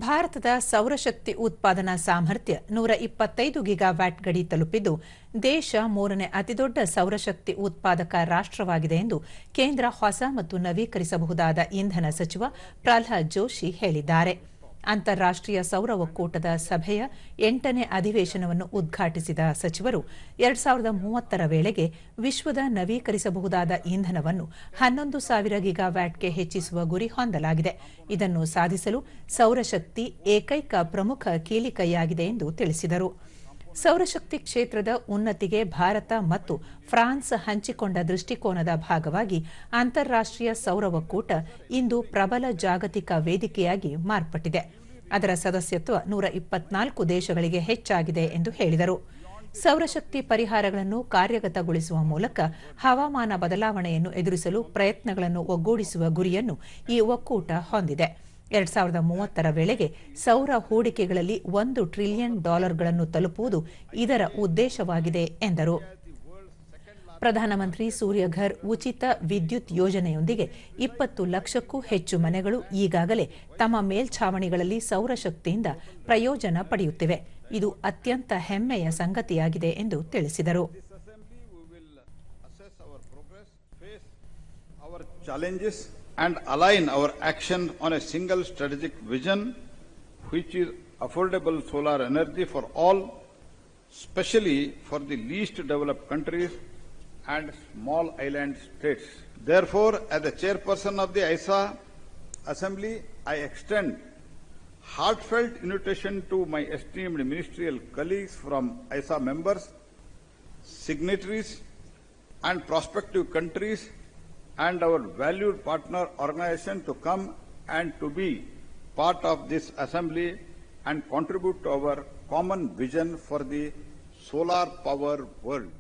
ಭಾರತದ ಸೌರಶಕ್ತಿ ಉತ್ಪಾದನಾ ಸಾಮರ್ಥ್ಯ 125 ಗಿಗಾವ್ಯಾಟ್ ಗಡಿ ತಲುಪಿದ್ದು, ದೇಶ ಮೂರನೇ ಅತಿದೊಡ್ಡ ಸೌರಶಕ್ತಿ ಉತ್ಪಾದಕ ರಾಷ್ಟ್ರವಾಗಿದೆ ಎಂದು ಕೇಂದ್ರ ಹೊಸ ಮತ್ತು ನವೀಕರಿಸಬಹುದಾದ ಇಂಧನ ಸಚಿವ ಪ್ರಹ್ಲಾದ್ ಜೋಶಿ ಹೇಳಿದ್ದಾರೆ. ಅಂತಾರಾಷ್ಟ್ರೀಯ ಸೌರ ಒಕ್ಕೂಟದ ಸಭೆಯ 8ನೇ ಅಧಿವೇಶನವನ್ನು ಉದ್ಘಾಟಿಸಿದ ಸಚಿವರು 2030ರ ವೇಳೆಗೆ ವಿಶ್ವದ ನವೀಕರಿಸಬಹುದಾದ ಇಂಧನವನ್ನು 11,000 ಗಿಗಾವ್ಯಾಟ್ಗೆ ಹೆಚ್ಚಿಸುವ ಗುರಿ ಹೊಂದಲಾಗಿದೆ. ಇದನ್ನು ಸಾಧಿಸಲು ಸೌರಶಕ್ತಿ ಏಕೈಕ ಪ್ರಮುಖ ಕೀಲಿಕೈಯಾಗಿದೆ ಎಂದು ತಿಳಿಸಿದರು. ಸೌರಶಕ್ತಿ ಕ್ಷೇತ್ರದ ಉನ್ನತಿಗೆ ಭಾರತ ಮತ್ತು ಫ್ರಾನ್ಸ್ ಹಂಚಿಕೊಂಡ ದೃಷ್ಟಿಕೋನದ ಭಾಗವಾಗಿ ಅಂತಾರಾಷ್ಟ್ರೀಯ ಸೌರ ಒಕ್ಕೂಟ ಇಂದು ಪ್ರಬಲ ಜಾಗತಿಕ ವೇದಿಕೆಯಾಗಿ ಮಾರ್ಪಟ್ಟಿದೆ. ಅದರ ಸದಸ್ಯತ್ವ 124 ದೇಶಗಳಿಗೆ ಹೆಚ್ಚಾಗಿದೆ ಎಂದು ಹೇಳಿದರು. ಸೌರಶಕ್ತಿ ಪರಿಹಾರಗಳನ್ನು ಕಾರ್ಯಗತಗೊಳಿಸುವ ಮೂಲಕ ಹವಾಮಾನ ಬದಲಾವಣೆಯನ್ನು ಎದುರಿಸಲು ಪ್ರಯತ್ನಗಳನ್ನು ಒಗ್ಗೂಡಿಸುವ ಗುರಿಯನ್ನು ಈ ಒಕ್ಕೂಟ ಹೊಂದಿದೆ. 2030ರ ವೇಳೆಗೆ ಸೌರ ಹೂಡಿಕೆಗಳಲ್ಲಿ $1 ಟ್ರಿಲಿಯನ್ ತಲುಪುವುದು ಇದರ ಉದ್ದೇಶವಾಗಿದೆ ಎಂದರು. ಪ್ರಧಾನಮಂತ್ರಿ ಸೂರ್ಯಘರ್ ಉಚಿತ ವಿದ್ಯುತ್ ಯೋಜನೆಯೊಂದಿಗೆ 20 ಲಕ್ಷಕ್ಕೂ ಹೆಚ್ಚು ಮನೆಗಳು ಈಗಾಗಲೇ ತಮ್ಮ ಮೇಲ್ಛಾವಣಿಗಳಲ್ಲಿ ಸೌರಶಕ್ತಿಯಿಂದ ಪ್ರಯೋಜನ ಪಡೆಯುತ್ತಿವೆ. ಇದು ಅತ್ಯಂತ ಹೆಮ್ಮೆಯ ಸಂಗತಿಯಾಗಿದೆ ಎಂದು ತಿಳಿಸಿದರು. And align our action on a single strategic vision, which is affordable solar energy for all, especially for the least developed countries and small island states. Therefore, as the chairperson of the ISA Assembly, I extend heartfelt invitation to my esteemed ministerial colleagues from ISA members, signatories, and prospective countries and our valued partner organization to come and to be part of this assembly and contribute to our common vision for the solar power world.